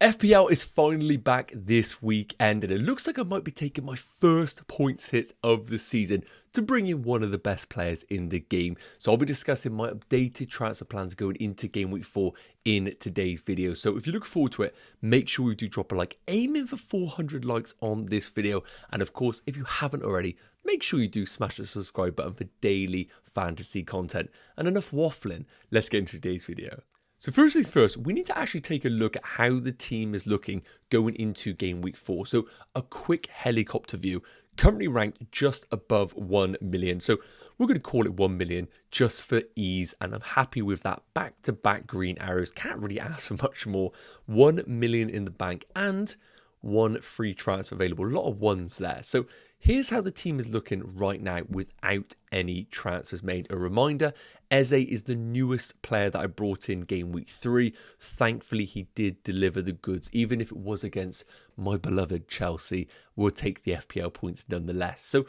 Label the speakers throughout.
Speaker 1: FPL is finally back this weekend, and it looks like I might be taking my first points hit of the season to bring in one of the best players in the game. So I'll be discussing my updated transfer plans going into game week 4 in today's video. So if you look forward to it, make sure you do drop a like, aiming for 400 likes on this video. And of course, if you haven't already, make sure you do smash the subscribe button for daily fantasy content. And enough waffling, let's get into today's video. So first things first, we need to actually take a look at how the team is looking going into game week 4. So a quick helicopter view, currently ranked just above 1 million. So we're going to call it 1 million just for ease. And I'm happy with that. Back-to-back green arrows. Can't really ask for much more. 1 million in the bank and one free transfer available. A lot of ones there. So here's how the team is looking right now without any transfers made. A reminder, Eze is the newest player that I brought in game week 3. Thankfully, he did deliver the goods, even if it was against my beloved Chelsea. We'll take the FPL points nonetheless. So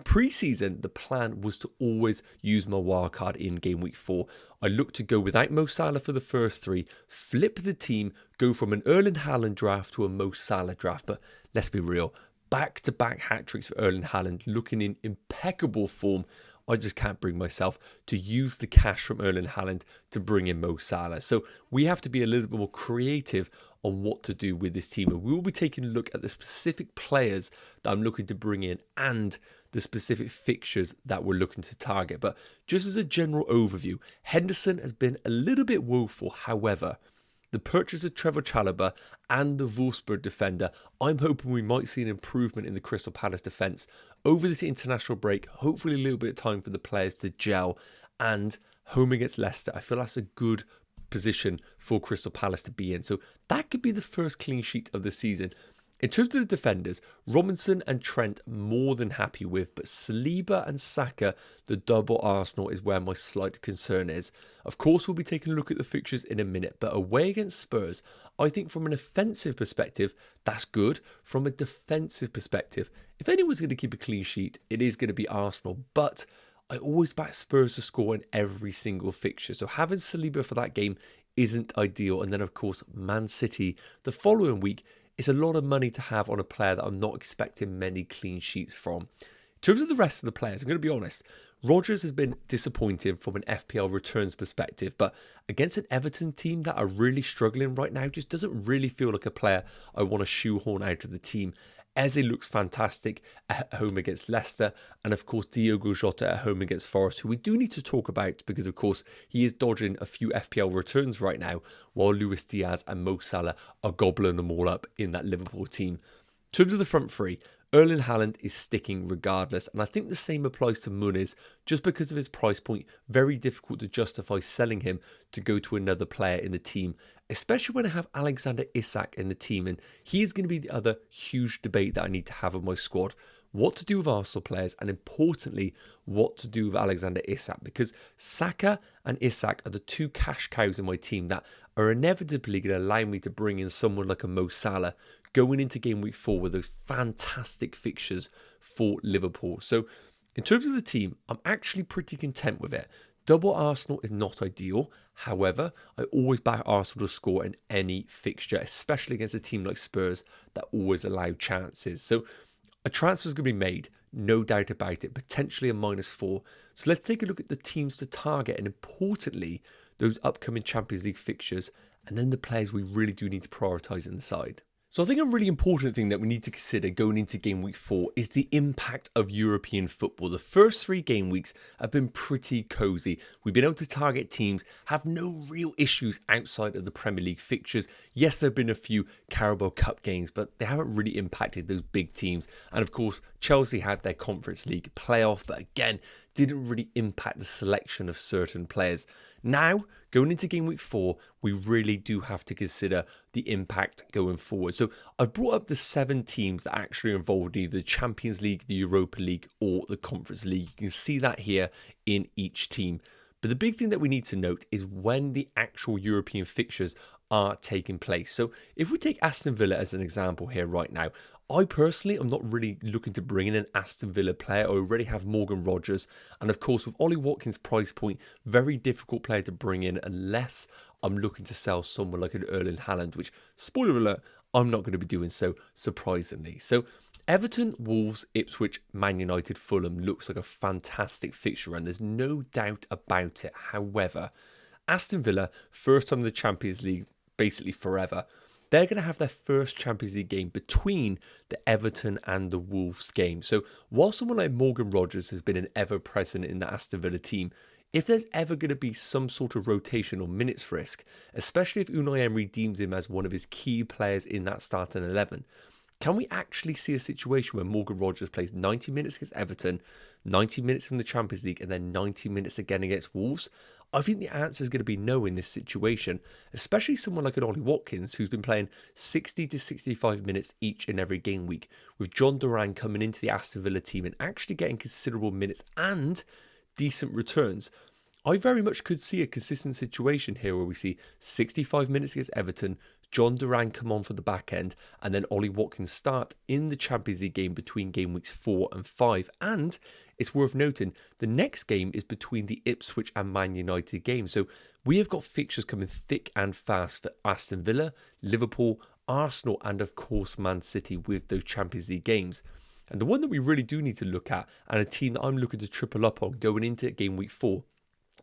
Speaker 1: pre-season, the plan was to always use my wildcard in game week 4. I looked to go without Mo Salah for the first 3, flip the team, go from an Erling Haaland draft to a Mo Salah draft. But let's be real, back-to-back hat-tricks for Erling Haaland, looking in impeccable form. I just can't bring myself to use the cash from Erling Haaland to bring in Mo Salah. So we have to be a little bit more creative on what to do with this team. And we will be taking a look at the specific players that I'm looking to bring in and the specific fixtures that we're looking to target. But just as a general overview, Henderson has been a little bit woeful. However, the purchase of Trevor Chalobah and the Wolfsburg defender, I'm hoping we might see an improvement in the Crystal Palace defence over this international break. Hopefully a little bit of time for the players to gel, and home against Leicester, I feel that's a good position for Crystal Palace to be in. So that could be the first clean sheet of the season. In terms of the defenders, Robinson and Trent more than happy with, but Saliba and Saka, the double Arsenal, is where my slight concern is. Of course, we'll be taking a look at the fixtures in a minute, but away against Spurs, I think from an offensive perspective, that's good. From a defensive perspective, if anyone's going to keep a clean sheet, it is going to be Arsenal, but I always back Spurs to score in every single fixture, so having Saliba for that game isn't ideal. And then, of course, Man City the following week. It's a lot of money to have on a player that I'm not expecting many clean sheets from. In terms of the rest of the players, I'm going to be honest. Rodgers has been disappointing from an FPL returns perspective, but against an Everton team that are really struggling right now, just doesn't really feel like a player I want to shoehorn out of the team. Eze looks fantastic at home against Leicester, and of course Diogo Jota at home against Forest, who we do need to talk about because of course he is dodging a few FPL returns right now, while Luis Diaz and Mo Salah are gobbling them all up in that Liverpool team. In terms of the front three, Erling Haaland is sticking regardless, and I think the same applies to Muniz just because of his price point. Very difficult to justify selling him to go to another player in the team, especially when I have Alexander Isak in the team, and he is going to be the other huge debate that I need to have with my squad. What to do with Arsenal players, and importantly, what to do with Alexander Isak, because Saka and Isak are the two cash cows in my team that are inevitably going to allow me to bring in someone like a Mo Salah going into game week 4 with those fantastic fixtures for Liverpool. So in terms of the team, I'm actually pretty content with it. Double Arsenal is not ideal. However, I always back Arsenal to score in any fixture, especially against a team like Spurs that always allow chances. So a transfer is going to be made, no doubt about it, potentially a -4. So let's take a look at the teams to target and importantly, those upcoming Champions League fixtures and then the players we really do need to prioritise in the side. So I think a really important thing that we need to consider going into game week 4 is the impact of European football. The first 3 game weeks have been pretty cosy. We've been able to target teams, have no real issues outside of the Premier League fixtures. Yes, there have been a few Carabao Cup games, but they haven't really impacted those big teams. And of course, Chelsea had their Conference League playoff, but again, didn't really impact the selection of certain players. Now, going into game week 4, we really do have to consider the impact going forward. So I've brought up the 7 teams that actually are involved in either the Champions League, the Europa League, or the Conference League. You can see that here in each team. But the big thing that we need to note is when the actual European fixtures are taking place. So if we take Aston Villa as an example here right now, I personally am not really looking to bring in an Aston Villa player. I already have Morgan Rogers. And of course, with Ollie Watkins' price point, very difficult player to bring in unless I'm looking to sell someone like an Erling Haaland, which, spoiler alert, I'm not going to be doing so, surprisingly. So Everton, Wolves, Ipswich, Man United, Fulham looks like a fantastic fixture, and there's no doubt about it. However, Aston Villa, first time in the Champions League, basically forever, they're going to have their first Champions League game between the Everton and the Wolves game. So while someone like Morgan Rogers has been an ever-present in the Aston Villa team, if there's ever going to be some sort of rotation or minutes risk, especially if Unai Emery deems him as one of his key players in that starting 11, can we actually see a situation where Morgan Rogers plays 90 minutes against Everton, 90 minutes in the Champions League, and then 90 minutes again against Wolves? I think the answer is going to be no in this situation, especially someone like an Ollie Watkins, who's been playing 60 to 65 minutes each and every game week, with John Duran coming into the Aston Villa team and actually getting considerable minutes and decent returns. I very much could see a consistent situation here where we see 65 minutes against Everton, John Duran come on for the back end, and then Ollie Watkins start in the Champions League game between game weeks 4 and 5. And it's worth noting, the next game is between the Ipswich and Man United game. So we have got fixtures coming thick and fast for Aston Villa, Liverpool, Arsenal, and of course Man City with those Champions League games. And the one that we really do need to look at, and a team that I'm looking to triple up on going into game week 4,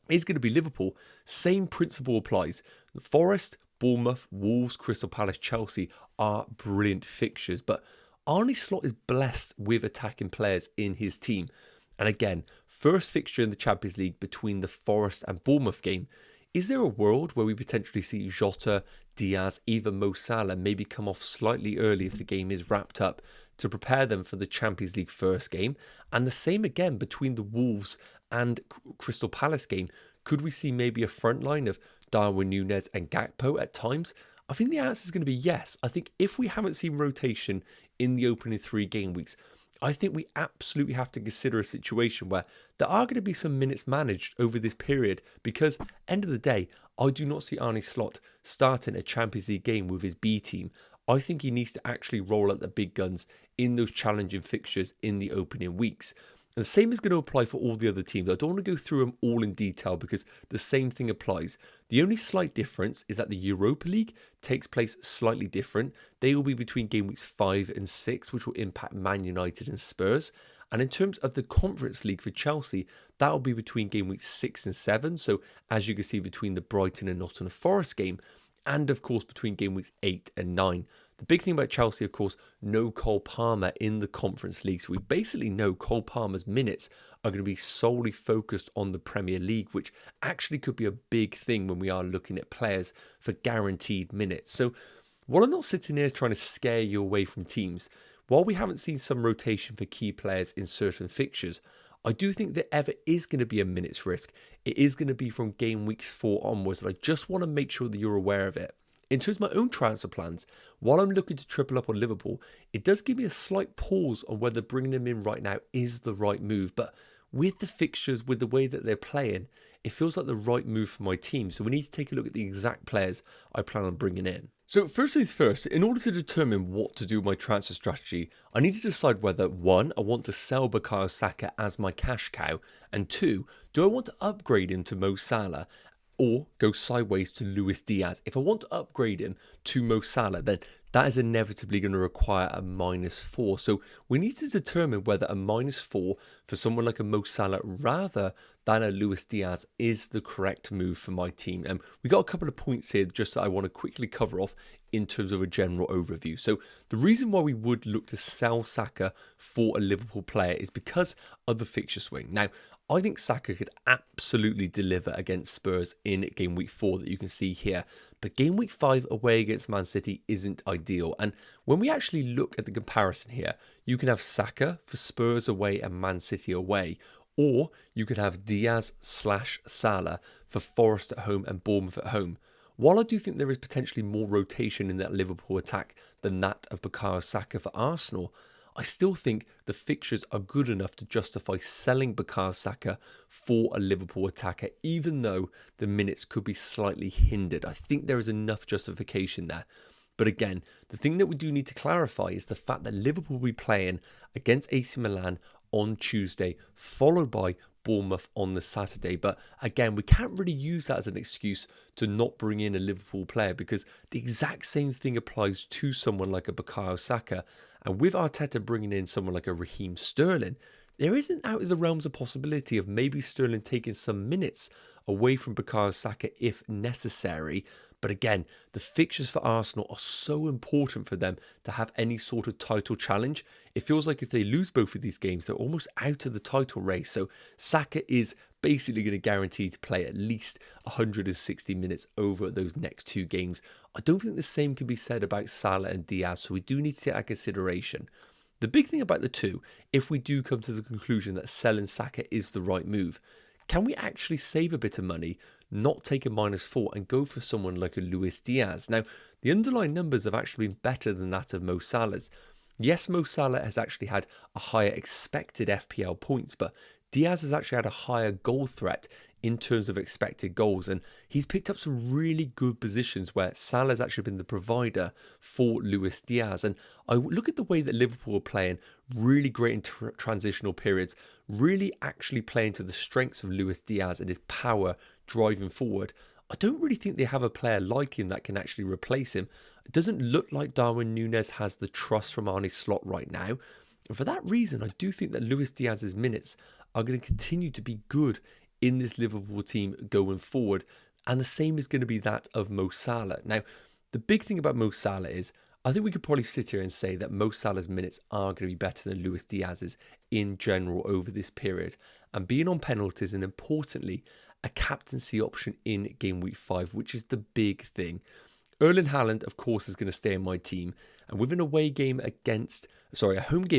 Speaker 1: is going to be Liverpool. Same principle applies. Forest, Bournemouth, Wolves, Crystal Palace, Chelsea are brilliant fixtures, but Arne Slot is blessed with attacking players in his team. And again, first fixture in the Champions League between the Forest and Bournemouth game. Is there a world where we potentially see Jota, Diaz, even Mo Salah maybe come off slightly early if the game is wrapped up to prepare them for the Champions League first game? And the same again between the Wolves and Crystal Palace game. Could we see maybe a front line of Darwin Núñez and Gakpo at times? I think the answer is going to be yes. I think if we haven't seen rotation in the opening 3 game weeks, I think we absolutely have to consider a situation where there are going to be some minutes managed over this period, because end of the day, I do not see Arne Slot starting a Champions League game with his B team. I think he needs to actually roll out the big guns in those challenging fixtures in the opening weeks. And the same is going to apply for all the other teams. I don't want to go through them all in detail because the same thing applies. The only slight difference is that the Europa League takes place slightly different. They will be between game weeks 5 and 6, which will impact Man United and Spurs. And in terms of the Conference League for Chelsea, that will be between game weeks 6 and 7. So as you can see, between the Brighton and Nottingham Forest game, and of course between game weeks 8 and 9. The big thing about Chelsea, of course, no Cole Palmer in the Conference League. So we basically know Cole Palmer's minutes are going to be solely focused on the Premier League, which actually could be a big thing when we are looking at players for guaranteed minutes. So while I'm not sitting here trying to scare you away from teams, while we haven't seen some rotation for key players in certain fixtures, I do think that ever is going to be a minutes risk. It is going to be from game weeks 4 onwards, and I just want to make sure that you're aware of it. In terms of my own transfer plans, while I'm looking to triple up on Liverpool, it does give me a slight pause on whether bringing them in right now is the right move. But with the fixtures, with the way that they're playing, it feels like the right move for my team. So we need to take a look at the exact players I plan on bringing in. So first things first, in order to determine what to do with my transfer strategy, I need to decide whether 1, I want to sell Bukayo Saka as my cash cow, and 2, do I want to upgrade him to Mo Salah or go sideways to Luis Diaz? If I want to upgrade him to Mo Salah, then that is inevitably going to require a -4. So we need to determine whether a -4 for someone like a Mo Salah rather than a Luis Diaz is the correct move for my team. And we got a couple of points here just that I want to quickly cover off in terms of a general overview. So the reason why we would look to sell Saka for a Liverpool player is because of the fixture swing. Now, I think Saka could absolutely deliver against Spurs in game week 4 that you can see here. But game week 5 away against Man City isn't ideal. And when we actually look at the comparison here, you can have Saka for Spurs away and Man City away. Or you could have Diaz/Salah for Forest at home and Bournemouth at home. While I do think there is potentially more rotation in that Liverpool attack than that of Bukayo Saka for Arsenal, I still think the fixtures are good enough to justify selling Bukayo Saka for a Liverpool attacker, even though the minutes could be slightly hindered. I think there is enough justification there. But again, the thing that we do need to clarify is the fact that Liverpool will be playing against AC Milan on Tuesday, followed by Bournemouth on the Saturday. But again, we can't really use that as an excuse to not bring in a Liverpool player, because the exact same thing applies to someone like a Bukayo Saka. And with Arteta bringing in someone like a Raheem Sterling, there isn't out of the realms of possibility of maybe Sterling taking some minutes away from Bukayo Saka if necessary. But again, the fixtures for Arsenal are so important for them to have any sort of title challenge. It feels like if they lose both of these games, they're almost out of the title race. So Saka is basically going to guarantee to play at least 160 minutes over those next two games. I don't think the same can be said about Salah and Diaz, so we do need to take that consideration. The big thing about the two, if we do come to the conclusion that selling Saka is the right move, can we actually save a bit of money, not take a -4 and go for someone like a Luis Diaz? Now, the underlying numbers have actually been better than that of Mo Salah's. Yes, Mo Salah has actually had a higher expected FPL points, but Diaz has actually had a higher goal threat in terms of expected goals, and he's picked up some really good positions where Salah's actually been the provider for Luis Diaz. And I look at the way that Liverpool are playing, really great in transitional periods, really actually playing to the strengths of Luis Diaz and his power driving forward. I don't really think they have a player like him that can actually replace him. It doesn't look like Darwin Núñez has the trust from Arne Slot right now. And for that reason, I do think that Luis Diaz's minutes are going to continue to be good in this Liverpool team going forward. And the same is going to be that of Mo Salah. Now, the big thing about Mo Salah is, I think we could probably sit here and say that Mo Salah's minutes are going to be better than Luis Diaz's in general over this period. And being on penalties, and importantly, a captaincy option in game week 5, which is the big thing. Erling Haaland, of course, is going to stay in my team. And with an a home game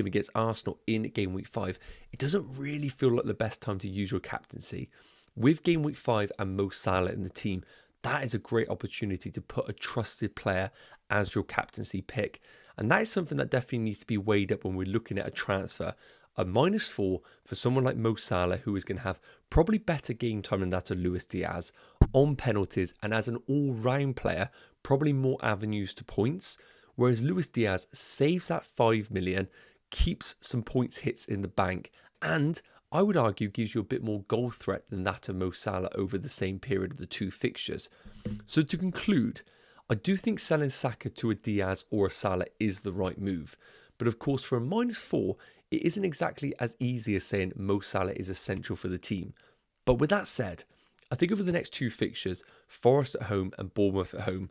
Speaker 1: against Arsenal in game week 5, it doesn't really feel like the best time to use your captaincy. With game week 5 and Mo Salah in the team, that is a great opportunity to put a trusted player as your captaincy pick. And that is something that definitely needs to be weighed up when we're looking at a transfer. A -4 for someone like Mo Salah, who is going to have probably better game time than that of Luis Diaz, on penalties, and as an all-round player, probably more avenues to points. Whereas Luis Diaz saves that 5 million, keeps some points hits in the bank, and I would argue gives you a bit more goal threat than that of Mo Salah over the same period of the two fixtures. So to conclude, I do think selling Saka to a Diaz or a Salah is the right move. But of course, for a -4, it isn't exactly as easy as saying Mo Salah is essential for the team. But with that said, I think over the next two fixtures, Forest at home and Bournemouth at home,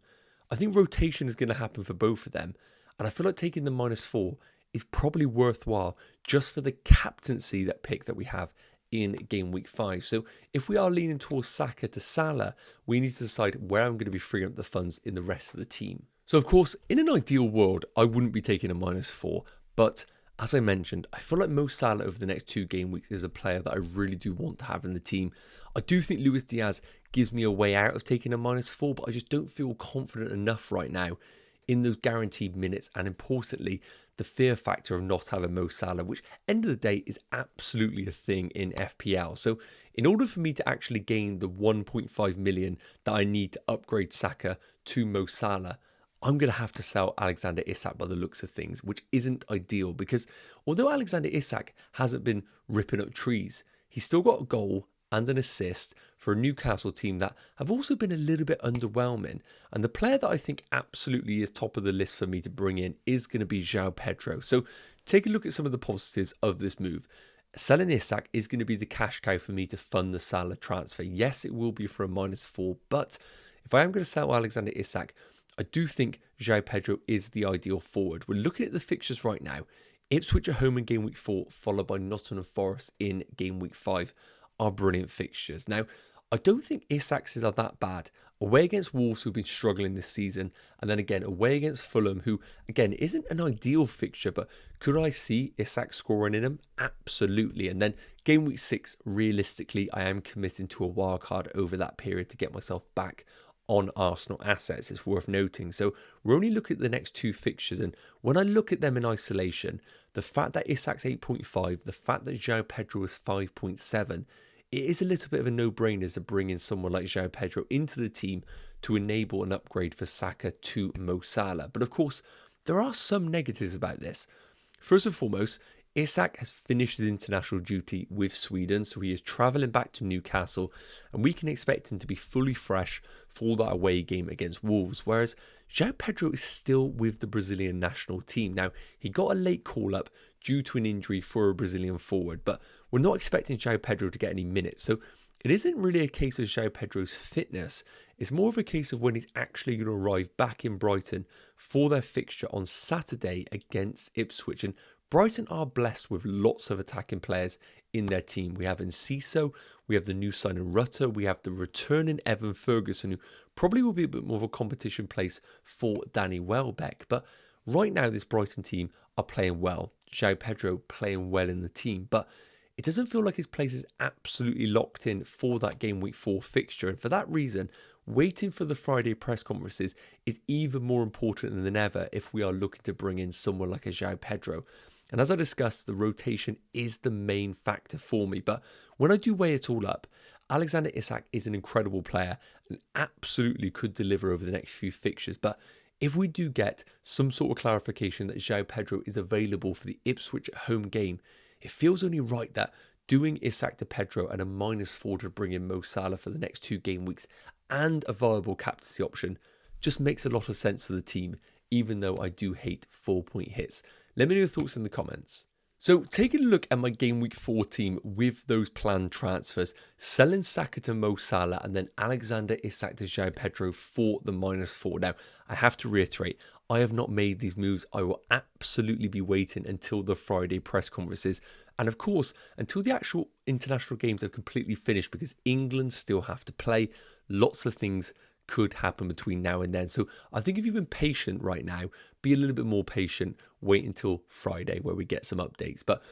Speaker 1: I think rotation is going to happen for both of them. And I feel like taking the -4 is probably worthwhile just for the captaincy that pick that we have in game week 5. So if we are leaning towards Saka to Salah, we need to decide where I'm going to be freeing up the funds in the rest of the team. So of course, in an ideal world, I wouldn't be taking a -4, but as I mentioned, I feel like Mo Salah over the next two game weeks is a player that I really do want to have in the team. I do think Luis Diaz gives me a way out of taking a -4, but I just don't feel confident enough right now in those guaranteed minutes, and importantly, the fear factor of not having Mo Salah, which end of the day is absolutely a thing in FPL. So in order for me to actually gain the 1.5 million that I need to upgrade Saka to Mo Salah, I'm going to have to sell Alexander Isak by the looks of things, which isn't ideal, because although Alexander Isak hasn't been ripping up trees, he's still got a goal and an assist for a Newcastle team that have also been a little bit underwhelming. And the player that I think absolutely is top of the list for me to bring in is going to be João Pedro. So take a look at some of the positives of this move. Selling Isak is going to be the cash cow for me to fund the Salah transfer. Yes, it will be for a -4, but if I am going to sell Alexander Isak, I do think João Pedro is the ideal forward. We're looking at the fixtures right now. Ipswich at home in game week 4, followed by Nottingham Forest in game week 5. Are brilliant fixtures. Now, I don't think Isak's are that bad. Away against Wolves, who've been struggling this season, and then again away against Fulham, who again isn't an ideal fixture, but could I see Isak scoring in them? Absolutely. And then game week 6, realistically, I am committing to a wild card over that period to get myself back on Arsenal assets, it's worth noting. So we're only looking at the next 2 fixtures, and when I look at them in isolation, the fact that Isak's 8.5, the fact that João Pedro is 5.7, it is a little bit of a no-brainer to bring in someone like João Pedro into the team to enable an upgrade for Saka to Mo Salah. But of course, there are some negatives about this. First and foremost, Isak has finished his international duty with Sweden, so he is travelling back to Newcastle, and we can expect him to be fully fresh for that away game against Wolves, whereas João Pedro is still with the Brazilian national team. Now, he got a late call-up due to an injury for a Brazilian forward, but we're not expecting João Pedro to get any minutes, so it isn't really a case of João Pedro's fitness. It's more of a case of when he's actually going to arrive back in Brighton for their fixture on Saturday against Ipswich. And Brighton are blessed with lots of attacking players in their team. We have Enciso, we have the new signing Rutter, we have the returning Evan Ferguson, who probably will be a bit more of a competition place for Danny Welbeck. But right now, this Brighton team are playing well. João Pedro playing well in the team, but it doesn't feel like his place is absolutely locked in for that game week 4 fixture. And for that reason, waiting for the Friday press conferences is even more important than ever if we are looking to bring in someone like a João Pedro. And as I discussed, the rotation is the main factor for me. But when I do weigh it all up, Alexander Isak is an incredible player and absolutely could deliver over the next few fixtures. But if we do get some sort of clarification that João Pedro is available for the Ipswich at home game, it feels only right that doing Isak to Pedro and a -4 to bring in Mo Salah for the next 2 game weeks and a viable captaincy option just makes a lot of sense to the team, even though I do hate 4-point hits. Let me know your thoughts in the comments. So taking a look at my game week 4 team with those planned transfers, selling Saka to Mo Salah and then Alexander Isak to João Pedro for the -4. Now, I have to reiterate, I have not made these moves. I will absolutely be waiting until the Friday press conferences. And of course, until the actual international games have completely finished, because England still have to play. Lots of things could happen between now and then. So I think if you've been patient right now, be a little bit more patient. Wait until Friday where we get some updates. But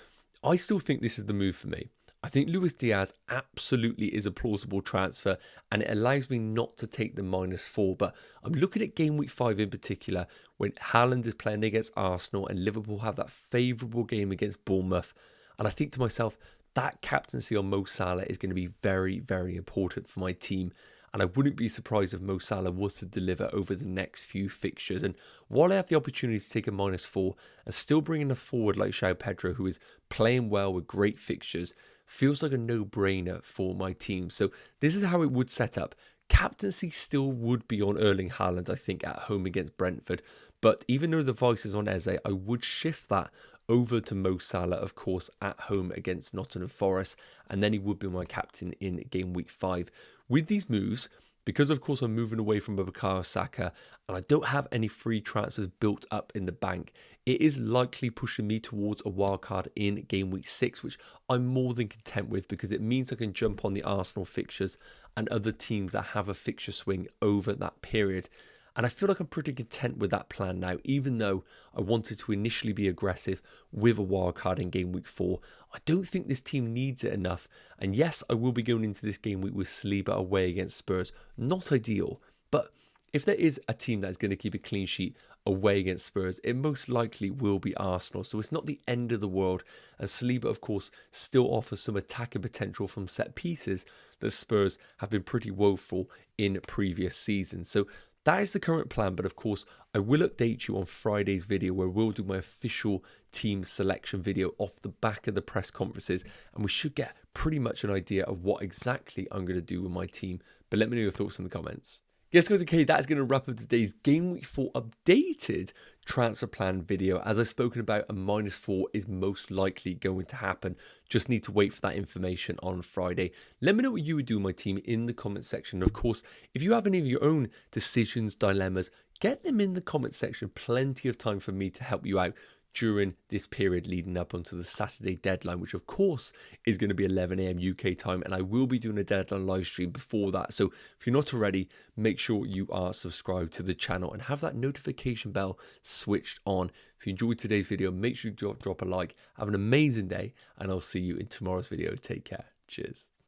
Speaker 1: I still think this is the move for me. I think Luis Diaz absolutely is a plausible transfer, and it allows me not to take the -4. But I'm looking at game week 5 in particular, when Haaland is playing against Arsenal and Liverpool have that favourable game against Bournemouth. And I think to myself, that captaincy on Mo Salah is going to be very, very important for my team. And I wouldn't be surprised if Mo Salah was to deliver over the next few fixtures. And while I have the opportunity to take a -4 and still bring in a forward like João Pedro, who is playing well with great fixtures, feels like a no-brainer for my team. So this is how it would set up. Captaincy still would be on Erling Haaland, I think, at home against Brentford. But even though the vice is on Eze, I would shift that over to Mo Salah, of course, at home against Nottingham Forest. And then he would be my captain in game week 5. With these moves, because of course I'm moving away from Bukayo Saka and I don't have any free transfers built up in the bank, it is likely pushing me towards a wildcard in game week 6, which I'm more than content with because it means I can jump on the Arsenal fixtures and other teams that have a fixture swing over that period. And I feel like I'm pretty content with that plan now, even though I wanted to initially be aggressive with a wildcard in game week 4. I don't think this team needs it enough. And yes, I will be going into this game week with Saliba away against Spurs. Not ideal, but if there is a team that's going to keep a clean sheet away against Spurs, it most likely will be Arsenal. So it's not the end of the world. And Saliba, of course, still offers some attacking potential from set pieces that Spurs have been pretty woeful in previous seasons. So that is the current plan, but of course, I will update you on Friday's video where we'll do my official team selection video off the back of the press conferences, and we should get pretty much an idea of what exactly I'm going to do with my team. But let me know your thoughts in the comments. Yes, guys, okay, that is going to wrap up today's Game Week 4 updated transfer plan video. As I've spoken about, a -4 is most likely going to happen. Just need to wait for that information on Friday. Let me know what you would do with my team in the comment section. Of course, if you have any of your own decisions, dilemmas, get them in the comment section. Plenty of time for me to help you out during this period leading up onto the Saturday deadline, which of course is going to be 11 AM UK time, and I will be doing a deadline live stream before that. So if you're not already, make sure you are subscribed to the channel and have that notification bell switched on. If you enjoyed today's video, make sure you drop a like. Have an amazing day, and I'll see you in tomorrow's video. Take care. Cheers.